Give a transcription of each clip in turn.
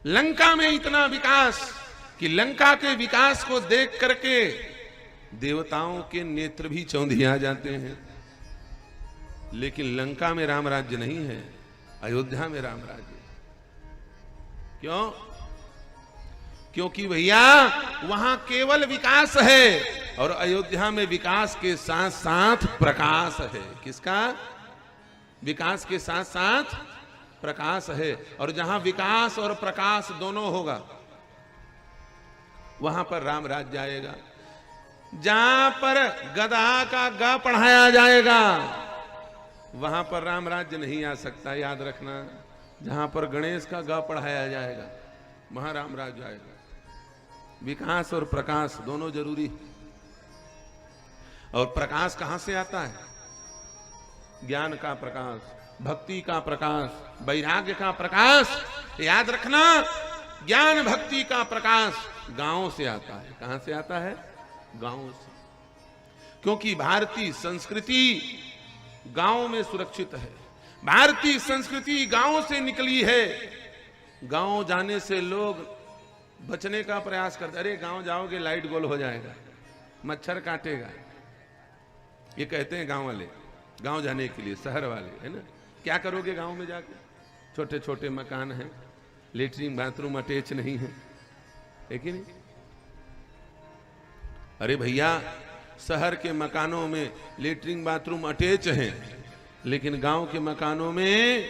लंका में इतना विकास कि लंका के विकास को देख करके देवताओं के नेत्र भी चौंधिया जाते हैं। लेकिन लंका में राम राज्य नहीं है, अयोध्या में राम राज्य। क्यों? क्योंकि भैया वहां केवल विकास है और अयोध्या में विकास के साथ साथ प्रकाश है। किसका? विकास के साथ साथ प्रकाश है। और जहां विकास और प्रकाश दोनों होगा वहां पर राम राज्य आएगा। जहां पर गधा का ग पढ़ाया जाएगा वहां पर राम राज्य नहीं आ सकता, याद रखना। जहां पर गणेश का ग पढ़ाया जाएगा वहां राम राज्य आएगा। विकास और प्रकाश दोनों जरूरी। और प्रकाश कहां से आता है? ज्ञान का प्रकाश, भक्ति का प्रकाश, वैराग्य का प्रकाश। याद रखना, ज्ञान भक्ति का प्रकाश गांवों से आता है। कहां से आता है? गांवों से। क्योंकि भारतीय संस्कृति गांवों में सुरक्षित है। भारतीय संस्कृति गांवों से निकली है। गांव जाने से लोग बचने का प्रयास करते। अरे गांव जाओगे लाइट गोल हो जाएगा, मच्छर काटेगा, ये कहते हैं गांव वाले। गांव जाने के लिए शहर वाले, है ना? क्या करोगे गांव में जाके? छोटे छोटे मकान हैं, लेटरिन बाथरूम अटैच नहीं है कि नहीं? अरे भैया शहर के मकानों में लेटरिन बाथरूम अटैच हैं, लेकिन गांव के मकानों में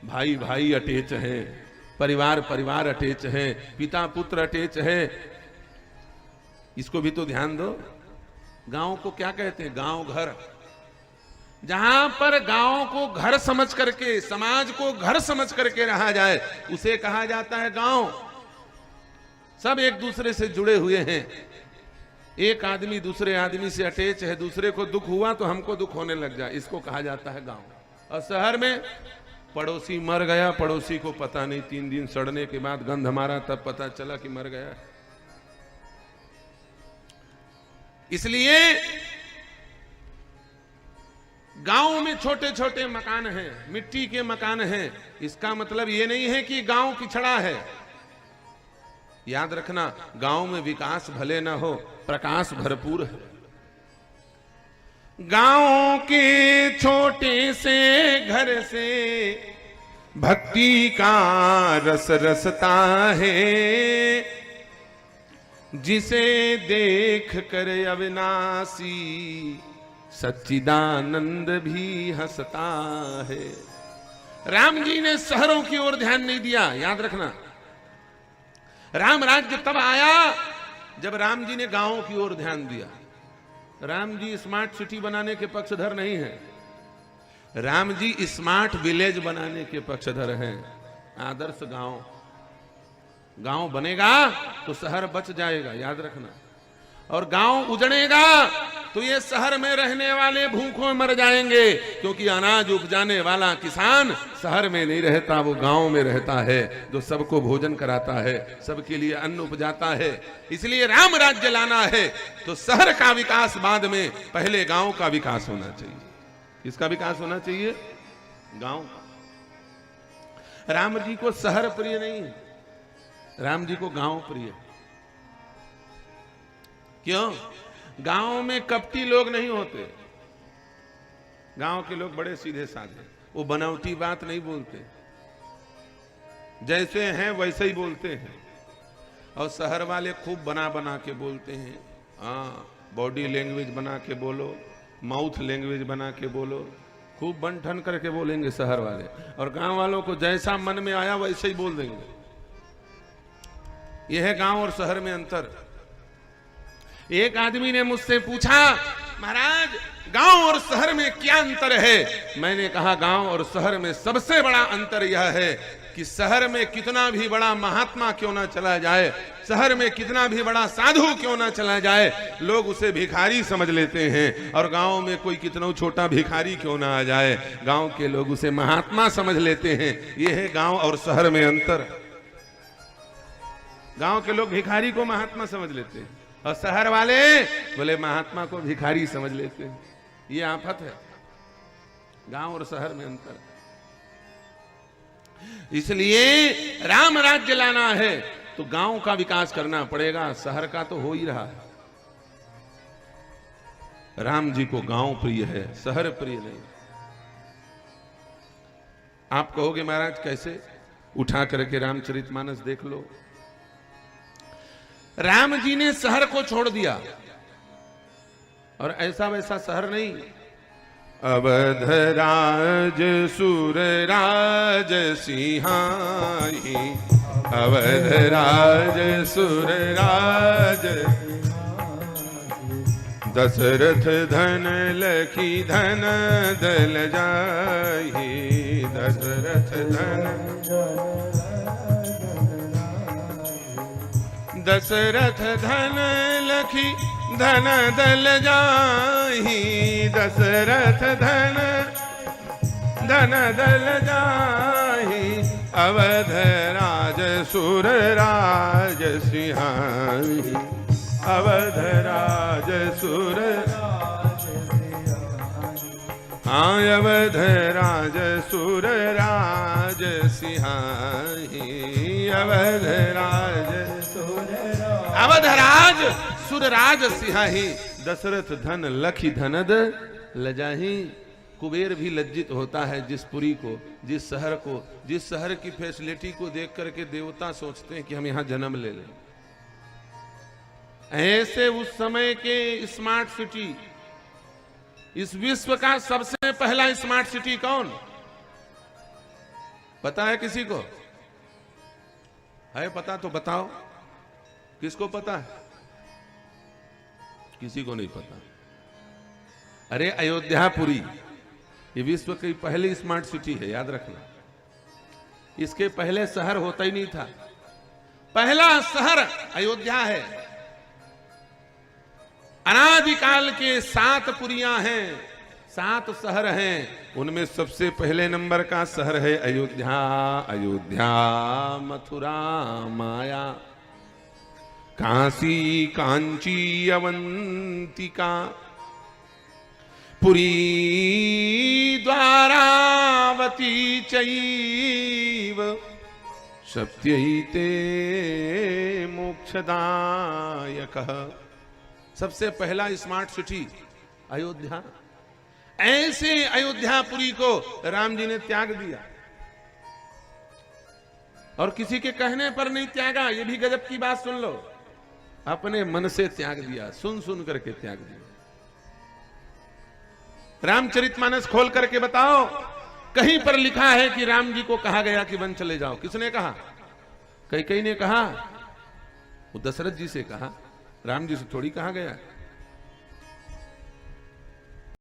भाई भाई अटैच हैं, परिवार परिवार अटैच है, पिता पुत्र अटैच है। इसको भी तो ध्यान दो। गांव को क्या कहते हैं? गांव घर। जहां पर गांव को घर समझ करके, समाज को घर समझ करके रहा जाए उसे कहा जाता है गांव। सब एक दूसरे से जुड़े हुए हैं। एक आदमी दूसरे आदमी से अटैच है, दूसरे को दुख हुआ तो हमको दुख होने लग जाए, इसको कहा जाता है गांव। और शहर में पड़ोसी मर गया, पड़ोसी को पता नहीं, 3 दिन सड़ने के बाद गंध मारा तब पता चला कि मर गया। इसलिए गांव में छोटे छोटे मकान हैं, मिट्टी के मकान हैं। इसका मतलब ये नहीं है कि गांव पिछड़ा है। याद रखना, गांव में विकास भले ना हो, प्रकाश भरपूर है। गांव के छोटे से घर से भक्ति का रस रसता है, जिसे देख कर अविनाशी सच्चिदानंद भी हंसता है। राम जी ने शहरों की ओर ध्यान नहीं दिया। याद रखना, राम राज्य तब आया जब राम जी ने गांवों की ओर ध्यान दिया। राम जी स्मार्ट सिटी बनाने के पक्षधर नहीं है, राम जी स्मार्ट विलेज बनाने के पक्षधर हैं। आदर्श गांव, गांव बनेगा तो शहर बच जाएगा, याद रखना। और गांव उजड़ेगा तो ये शहर में रहने वाले भूखों मर जाएंगे। क्योंकि अनाज उपजाने वाला किसान शहर में नहीं रहता, वो गांव में रहता है, जो सबको भोजन कराता है, सबके लिए अन्न उपजाता है। इसलिए राम राज्य लाना है तो शहर का विकास बाद में, पहले गांव का विकास होना चाहिए। किसका विकास होना चाहिए? गांव का। राम जी को शहर प्रिय नहीं है, राम जी को गांव प्रिय। क्यों? गांव में कपटी लोग नहीं होते। गांव के लोग बड़े सीधे साधे, वो बनावटी बात नहीं बोलते, जैसे हैं वैसे ही बोलते हैं। और शहर वाले खूब बना बना के बोलते हैं। हाँ, बॉडी लैंग्वेज बना के बोलो, माउथ लैंग्वेज बना के बोलो, खूब बन ठन करके बोलेंगे शहर वाले। और गांव वालों को जैसा मन में आया वैसे ही बोल देंगे। यह है गांव और शहर में अंतर। एक आदमी ने मुझसे पूछा, महाराज गांव और शहर में क्या अंतर है? मैंने कहा, गांव और शहर में सबसे बड़ा अंतर यह है कि शहर में कितना भी बड़ा महात्मा क्यों ना चला जाए, शहर में कितना भी बड़ा साधु क्यों ना चला जाए, लोग उसे भिखारी समझ लेते हैं। और गांव में कोई कितना छोटा भिखारी क्यों ना आ जाए, गांव के लोग उसे महात्मा समझ लेते हैं। यह है गांव और शहर में अंतर। गांव के लोग भिखारी को महात्मा समझ लेते हैं और शहर वाले बोले महात्मा को भिखारी समझ लेते हैं। ये आफत है, गांव और शहर में अंतर। इसलिए राम राज्य लाना है तो गांव का विकास करना पड़ेगा, शहर का तो हो ही रहा है। राम जी को गांव प्रिय है, शहर प्रिय नहीं। आप कहोगे महाराज कैसे? उठा करके रामचरितमानस देख लो। राम जी ने शहर को छोड़ दिया, और ऐसा वैसा शहर नहीं। अवध राज सुर राज सिंहाई, अवध राज सुर राज, दशरथ धन लखी धन दल जाहि, दशरथ धन, दशरथ धन लखी धन दल जाहि, दशरथ धन धन दल जाहि, अवध राज सुर राज सिंहाहि, अवध राज सुर अवध राज सुर राज सिंहाहि, अवध राज अवध राज सुर राज सिंहाहि, दशरथ धन लखी धनद लजाहि। कुबेर भी लज्जित होता है जिस पुरी को, जिस शहर की फैसिलिटी को देख करके देवता सोचते हैं कि हम यहां जन्म ले लें। ऐसे उस समय के स्मार्ट सिटी, इस विश्व का सबसे पहला स्मार्ट सिटी कौन पता है किसी को? है पता तो बताओ, किसको पता है? किसी को नहीं पता। अरे अयोध्यापुरी, ये विश्व की पहली स्मार्ट सिटी है, याद रखना। इसके पहले शहर होता ही नहीं था, पहला शहर अयोध्या है। अनादिकाल के 7 पुरियां हैं, 7 शहर हैं, उनमें सबसे पहले नंबर का शहर है अयोध्या। अयोध्या मथुरा माया, काशी कांची अवंतिका, पुरी द्वारावती चैव, सत्यैते मोक्षदायकः। सबसे पहला स्मार्ट सिटी अयोध्या। ऐसे अयोध्यापुरी को राम जी ने त्याग दिया, और किसी के कहने पर नहीं त्यागा। ये भी गजब की बात सुन लो, अपने मन से त्याग दिया, सुन सुन करके त्याग दिया। रामचरितमानस खोल करके बताओ, कहीं पर लिखा है कि राम जी को कहा गया कि वन चले जाओ? किसने कहा? कई ने कहा, वो दशरथ जी से कहा, राम जी से थोड़ी कहा गया।